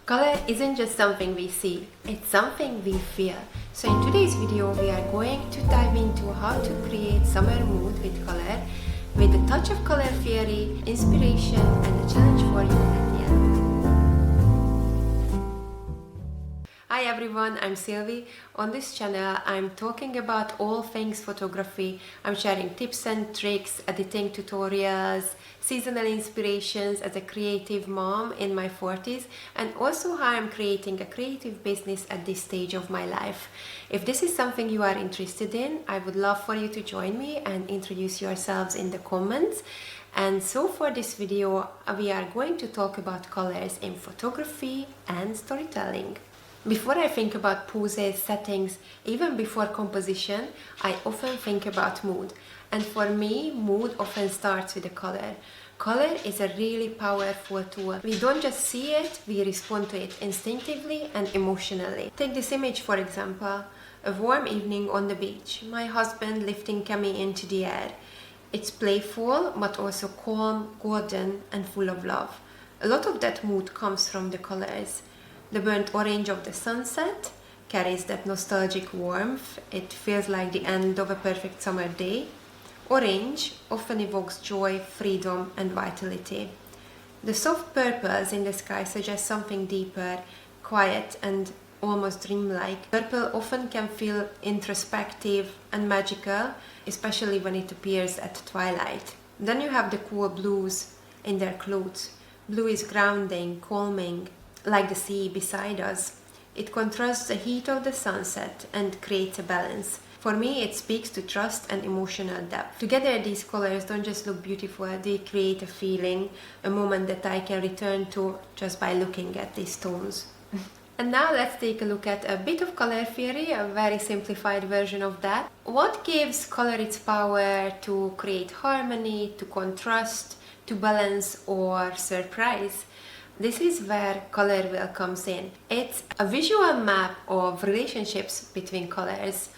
Color isn't just something we see, it's something we feel. So in today's video we are going to dive into how to create summer mood with color, with a touch of color theory, inspiration and a challenge for you at the end. Hi everyone, I'm Sylvie. On this channel I'm talking about all things photography. I'm sharing tips and tricks, editing tutorials, seasonal inspirations as a creative mom in my 40s, and also how I'm creating a creative business at this stage of my life. If this is something you are interested in, I would love for you to join me and introduce yourselves in the comments. And so for this video, we are going to talk about colors in photography and storytelling. Before I think about poses, settings, even before composition, I often think about mood. And for me, mood often starts with a color. Color is a really powerful tool. We don't just see it, we respond to it instinctively and emotionally. Take this image for example, a warm evening on the beach, my husband lifting Cami into the air. It's playful, but also calm, golden and full of love. A lot of that mood comes from the colors. The burnt orange of the sunset carries that nostalgic warmth. It feels like the end of a perfect summer day. Orange often evokes joy, freedom and vitality. The soft purples in the sky suggest something deeper, quiet and almost dreamlike. Purple often can feel introspective and magical, especially when it appears at twilight. Then you have the cool blues in their clothes. Blue is grounding, calming, like the sea beside us. It contrasts the heat of the sunset and creates a balance. For me, it speaks to trust and emotional depth. Together, these colors don't just look beautiful, they create a feeling, a moment that I can return to just by looking at these tones. And now let's take a look at a bit of color theory, a very simplified version of that. What gives color its power to create harmony, to contrast, to balance or surprise? This is where color wheel comes in. It's a visual map of relationships between colors.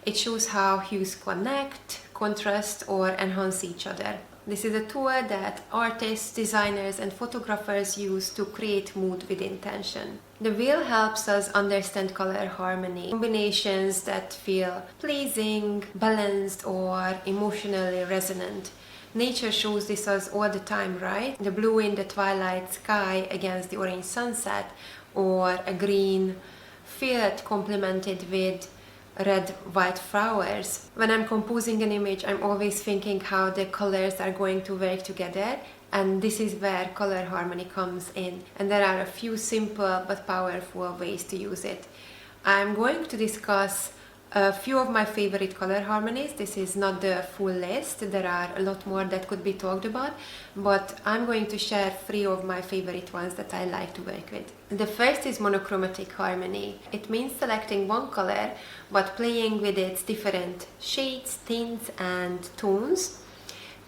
It shows how hues connect, contrast or enhance each other. This is a tool that artists, designers and photographers use to create mood with intention. The wheel helps us understand color harmony, combinations that feel pleasing, balanced or emotionally resonant. Nature shows this us all the time, right? The blue in the twilight sky against the orange sunset, or a green field complemented with red-white flowers. When I'm composing an image, I'm always thinking how the colors are going to work together, and this is where color harmony comes in. And there are a few simple but powerful ways to use it. I'm going to discuss a few of my favorite color harmonies. This is not the full list, there are a lot more that could be talked about, but I'm going to share 3 of my favorite ones that I like to work with. The first is monochromatic harmony. It means selecting one color but playing with its different shades, tints and tones.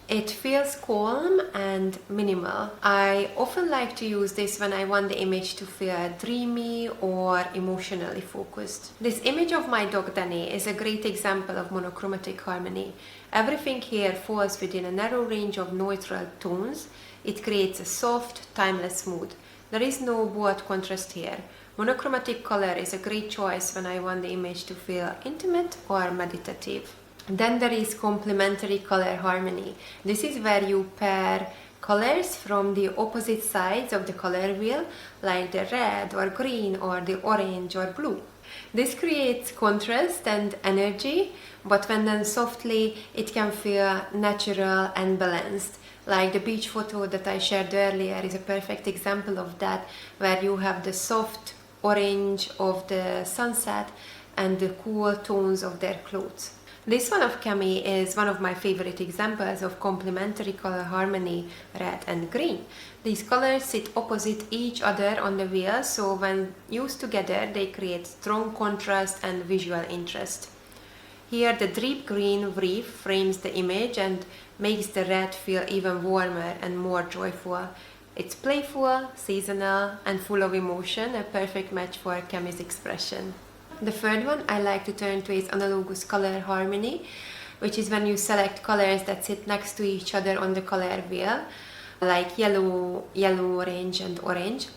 It feels calm and minimal. I often like to use this when I want the image to feel dreamy or emotionally focused. This image of my dog Danny is a great example of monochromatic harmony. Everything here falls within a narrow range of neutral tones. It creates a soft, timeless mood. There is no bold contrast here. Monochromatic color is a great choice when I want the image to feel intimate or meditative. Then there is complementary color harmony. This is where you pair colors from the opposite sides of the color wheel, like the red or green or the orange or blue. This creates contrast and energy, but when done softly, it can feel natural and balanced. Like the beach photo that I shared earlier is a perfect example of that, where you have the soft orange of the sunset and the cool tones of their clothes. This one of Cami is one of my favorite examples of complementary color harmony, red and green. These colors sit opposite each other on the wheel, so when used together they create strong contrast and visual interest. Here the deep green wreath frames the image and makes the red feel even warmer and more joyful. It's playful, seasonal and full of emotion, a perfect match for Cami's expression. The third one I like to turn to is analogous color harmony, which is when you select colors that sit next to each other on the color wheel, like yellow, orange and orange.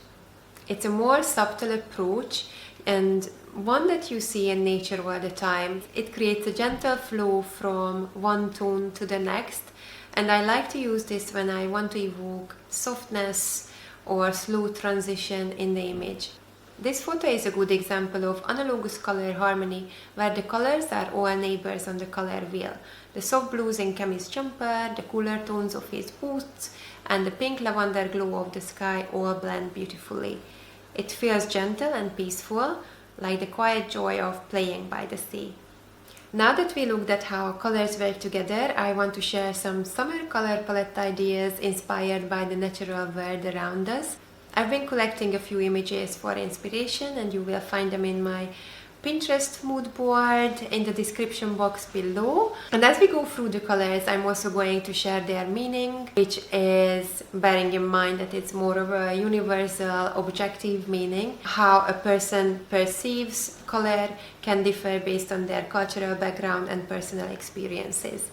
It's a more subtle approach and one that you see in nature all the time. It creates a gentle flow from one tone to the next, and I like to use this when I want to evoke softness or slow transition in the image. This photo is a good example of analogous color harmony, where the colors are all neighbors on the color wheel. The soft blues in Kemi's jumper, the cooler tones of his boots, and the pink lavender glow of the sky all blend beautifully. It feels gentle and peaceful, like the quiet joy of playing by the sea. Now that we looked at how colors work together, I want to share some summer color palette ideas inspired by the natural world around us. I've been collecting a few images for inspiration, and you will find them in my Pinterest mood board in the description box below. And as we go through the colors, I'm also going to share their meaning, which is bearing in mind that it's more of a universal, objective meaning. How a person perceives color can differ based on their cultural background and personal experiences.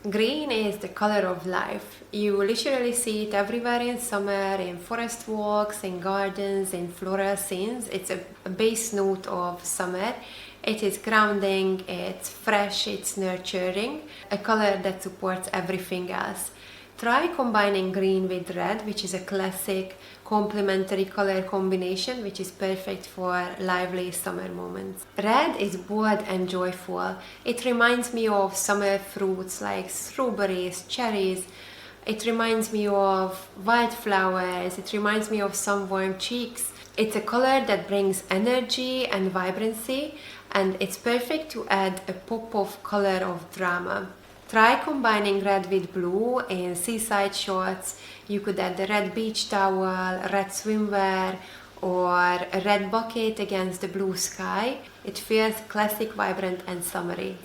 Green is the color of life. You literally see it everywhere in summer, in forest walks, in gardens, in floral scenes. It's a base note of summer. It is grounding, it's fresh, it's nurturing, a color that supports everything else. Try combining green with red, which is a classic complementary color combination which is perfect for lively summer moments. Red is bold and joyful. It reminds me of summer fruits like strawberries, cherries. It reminds me of wildflowers. It reminds me of some warm cheeks. It's a color that brings energy and vibrancy, and it's perfect to add a pop of color of drama. Try combining red with blue in seaside shots. You could add a red beach towel, red swimwear, or a red bucket against the blue sky. It feels classic, vibrant and summery.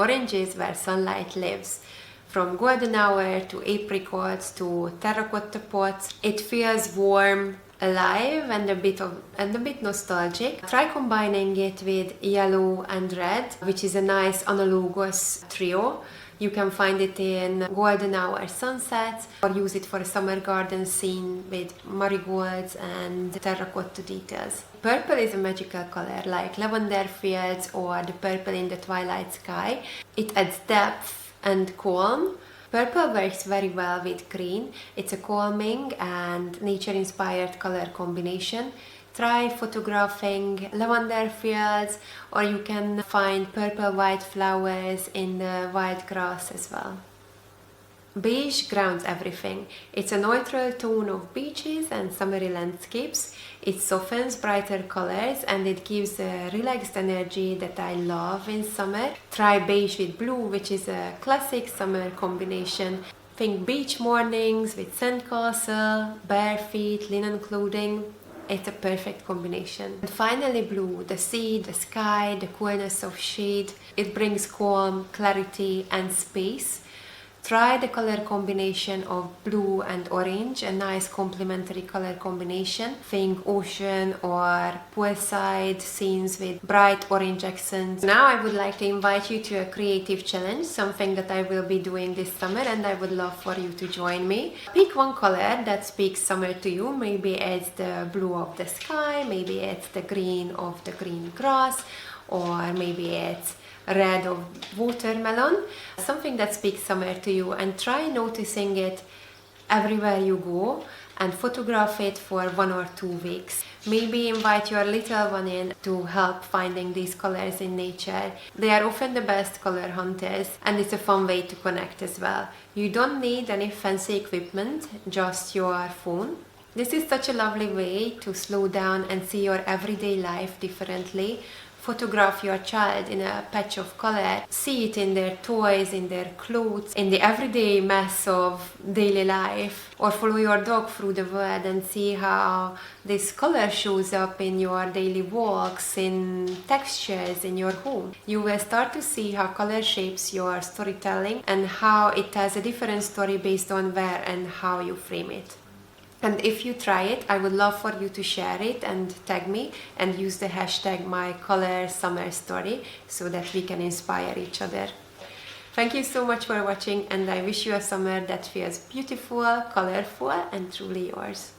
Orange is where sunlight lives. From golden hour to apricots to terracotta pots, it feels warm, alive and a bit nostalgic. Try combining it with yellow and red, which is a nice analogous trio. You can find it in golden hour sunsets, or use it for a summer garden scene with marigolds and terracotta details. Purple is a magical color, like lavender fields or the purple in the twilight sky. It adds depth and calm. Purple works very well with green. It's a calming and nature-inspired color combination. Try photographing lavender fields, or you can find purple white flowers in the wild grass as well. Beige grounds everything. It's a neutral tone of beaches and summery landscapes. It softens brighter colors and it gives a relaxed energy that I love in summer. Try beige with blue, which is a classic summer combination. Think beach mornings with sandcastle, bare feet, linen clothing. It's a perfect combination. And finally blue, the sea, the sky, the coolness of shade. It brings calm, clarity and space. Try the color combination of blue and orange, a nice complementary color combination. Think ocean or poolside scenes with bright orange accents. Now I would like to invite you to a creative challenge, something that I will be doing this summer, and I would love for you to join me. Pick one color that speaks summer to you. Maybe it's the blue of the sky, maybe it's the green of the green grass, or maybe it's red of watermelon, something that speaks summer to you, and try noticing it everywhere you go and photograph it for 1 or 2 weeks. Maybe invite your little one in to help finding these colors in nature. They are often the best color hunters, and it's a fun way to connect as well. You don't need any fancy equipment, just your phone. This is such a lovely way to slow down and see your everyday life differently. Photograph your child in a patch of color, see it in their toys, in their clothes, in the everyday mess of daily life, or follow your dog through the world and see how this color shows up in your daily walks, in textures in your home. You will start to see how color shapes your storytelling and how it tells a different story based on where and how you frame it. And if you try it, I would love for you to share it and tag me and use the hashtag #MyColorSummerStory so that we can inspire each other. Thank you so much for watching, and I wish you a summer that feels beautiful, colorful and truly yours.